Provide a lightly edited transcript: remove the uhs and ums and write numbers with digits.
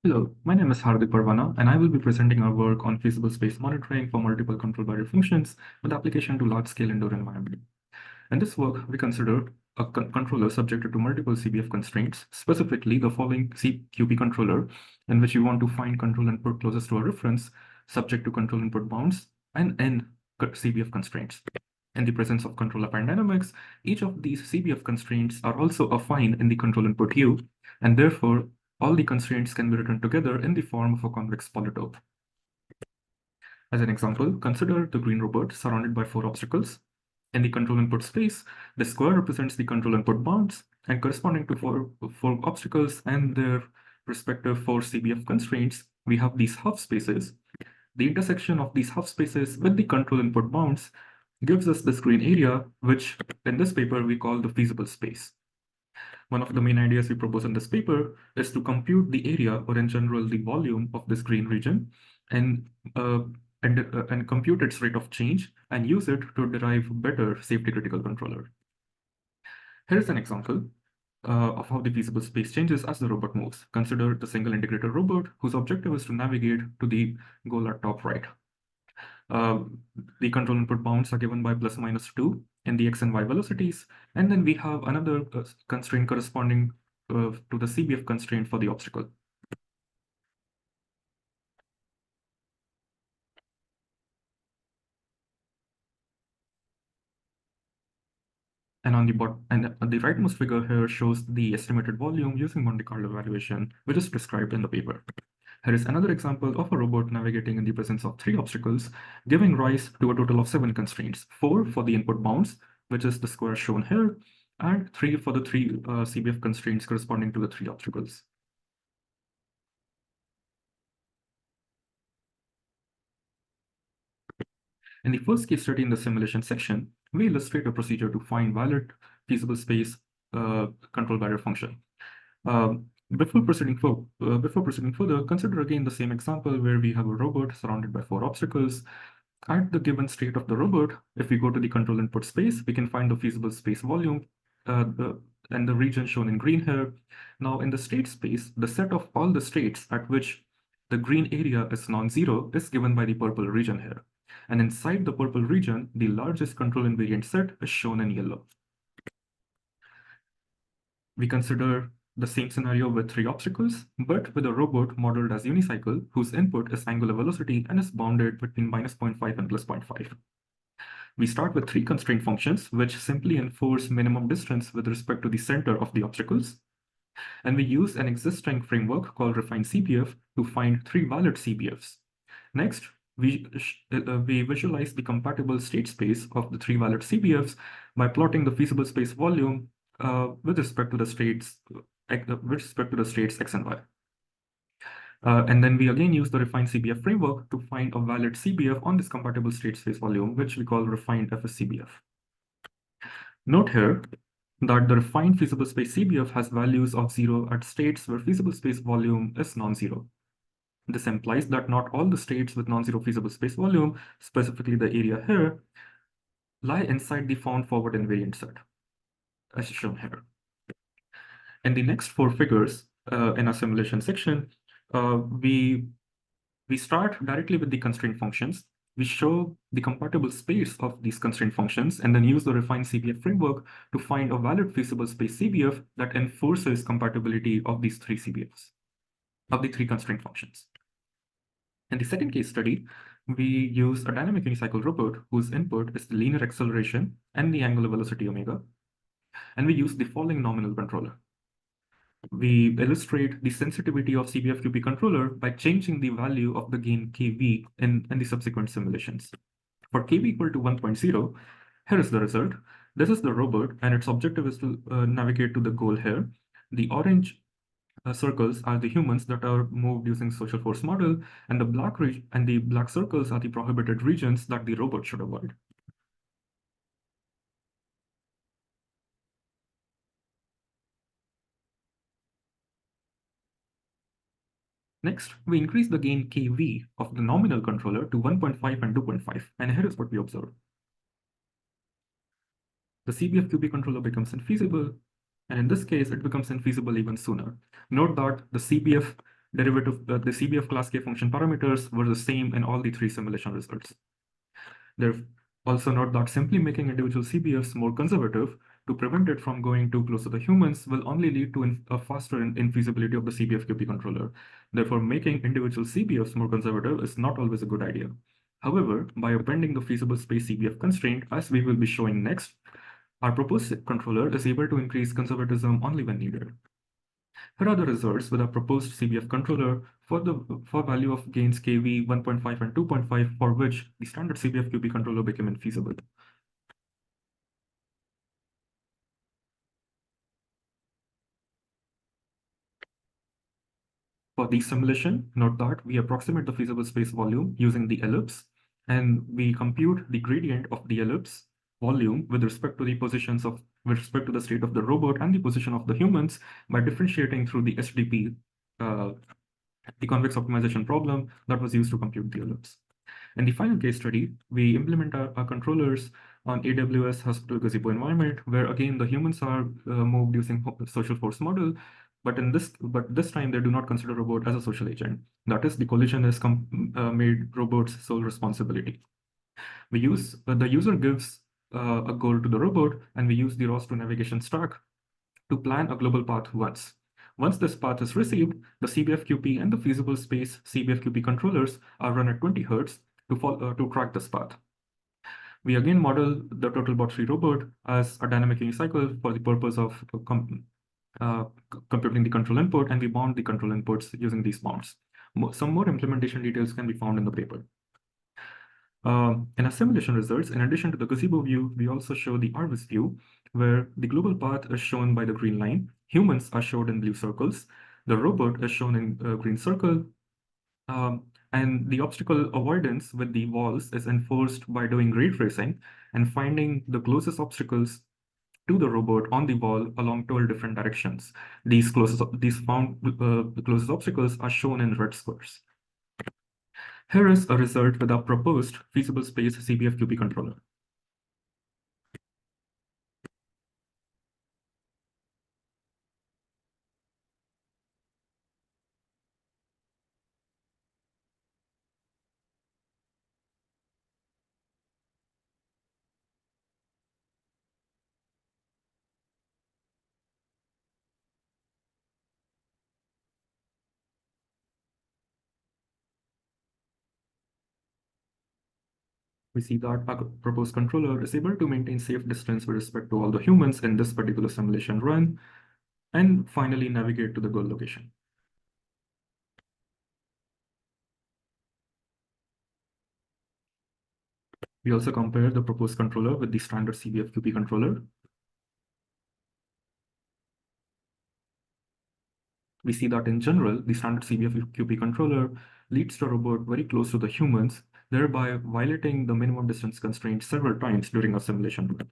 Hello, my name is Hardik Parvana, and I will be presenting our work on feasible space monitoring for multiple control barrier functions with application to large-scale indoor environment. In this work, we considered a controller subjected to multiple CBF constraints, specifically the following CQB controller, in which we want to find control input closest to a reference, subject to control input bounds, and n CBF constraints. In the presence of control apparent dynamics, each of these CBF constraints are also affine in the control input U, and therefore all the constraints can be written together in the form of a convex polytope. As an example, consider the green robot surrounded by 4 obstacles. In the control input space, the square represents the control input bounds, and corresponding to four obstacles and their respective 4 CBF constraints, we have these half spaces. The intersection of these half spaces with the control input bounds gives us this green area, which in this paper we call the feasible space. One of the main ideas we propose in this paper is to compute the area, or in general the volume of this green region, and compute its rate of change and use it to derive better safety critical controller. Here's an example of how the feasible space changes as the robot moves. Consider the single integrated robot whose objective is to navigate to the goal at top right. The control input bounds are given by plus minus 2 in the x and y velocities, and then we have another constraint corresponding to the CBF constraint for the obstacle. And on the rightmost figure here shows the estimated volume using Monte Carlo evaluation, which is prescribed in the paper. Here is another example of a robot navigating in the presence of 3 obstacles, giving rise to a total of 7 constraints, 4 for the input bounds, which is the square shown here, and 3 for the 3 CBF constraints corresponding to the 3 obstacles. In the first case study in the simulation section, we illustrate a procedure to find valid feasible space control barrier function. Before proceeding further, consider again the same example where we have a robot surrounded by 4 obstacles. At the given state of the robot, if we go to the control input space, we can find the feasible space volume and the region shown in green here. Now in the state space, the set of all the states at which the green area is non-zero is given by the purple region here. And inside the purple region, the largest control invariant set is shown in yellow. We consider the same scenario with 3 obstacles, but with a robot modeled as unicycle, whose input is angular velocity and is bounded between minus 0.5 and plus 0.5. We start with 3 constraint functions, which simply enforce minimum distance with respect to the center of the obstacles. And we use an existing framework called refined CBF to find 3 valid CBFs. Next, we visualize the compatible state space of the 3 valid CBFs by plotting the feasible space volume with respect to the states x and y. And then we again use the refined CBF framework to find a valid CBF on this compatible state space volume, which we call refined FSCBF. Note here that the refined feasible space CBF has values of 0 at states where feasible space volume is non-zero. This implies that not all the states with non-zero feasible space volume, specifically the area here, lie inside the found forward invariant set, as shown here. In the next 4 figures in our simulation section, we start directly with the constraint functions. We show the compatible space of these constraint functions and then use the refined CBF framework to find a valid feasible space CBF that enforces compatibility of these 3 CBFs, of the 3 constraint functions. In the second case study, we use a dynamic unicycle robot whose input is the linear acceleration and the angular velocity omega, and we use the following nominal controller. We illustrate the sensitivity of CBF-QP controller by changing the value of the gain kV in the subsequent simulations. For kV equal to 1.0, here is the result. This is the robot, and its objective is to navigate to the goal here. The orange circles are the humans that are moved using social force model, and the black circles are the prohibited regions that the robot should avoid. Next, we increase the gain kV of the nominal controller to 1.5 and 2.5, and here is what we observe. The CBF-QP controller becomes infeasible, and in this case, it becomes infeasible even sooner. Note that the CBF The CBF class K function parameters were the same in all the three simulation results. Also note that simply making individual CBFs more conservative to prevent it from going too close to the humans will only lead to a faster infeasibility of the CBF-QP controller. Therefore, making individual CBFs more conservative is not always a good idea. However, by appending the feasible space CBF constraint, as we will be showing next, our proposed controller is able to increase conservatism only when needed. Here are the results with our proposed CBF controller for value of gains KV 1.5 and 2.5, for which the standard CBF QP controller became infeasible. For the simulation, note that we approximate the feasible space volume using the ellipse, and we compute the gradient of the ellipse volume with respect to the state of the robot and the position of the humans by differentiating through the SDP, the convex optimization problem that was used to compute the ellipse. In the final case study, we implement our controllers on AWS hospital gazebo environment, where again the humans are moved using social force model, but this time they do not consider robot as a social agent. That is, the collision is made robot's sole responsibility. The user gives a goal to the robot, and we use the ROS2 navigation stack to plan a global path once. Once this path is received, the CBFQP and the feasible space CBFQP controllers are run at 20 Hz to track this path. We again model the total bot-free robot as a dynamic unicycle for the purpose of computing the control input, and we bound the control inputs using these bounds. Some more implementation details can be found in the paper. In our simulation results, in addition to the gazebo view, we also show the Arvis view, where the global path is shown by the green line, humans are shown in blue circles, the robot is shown in a green circle, and the obstacle avoidance with the walls is enforced by doing ray tracing and finding the closest obstacles to the robot on the wall along 12 different directions. These closest obstacles are shown in red squares. Here is a result with our proposed feasible space CBFQP controller. We see that our proposed controller is able to maintain safe distance with respect to all the humans in this particular simulation run, and finally navigate to the goal location. We also compare the proposed controller with the standard CBFQP controller. We see that in general, the standard CBFQP controller leads the robot very close to the humans, thereby violating the minimum distance constraint several times during a simulation run.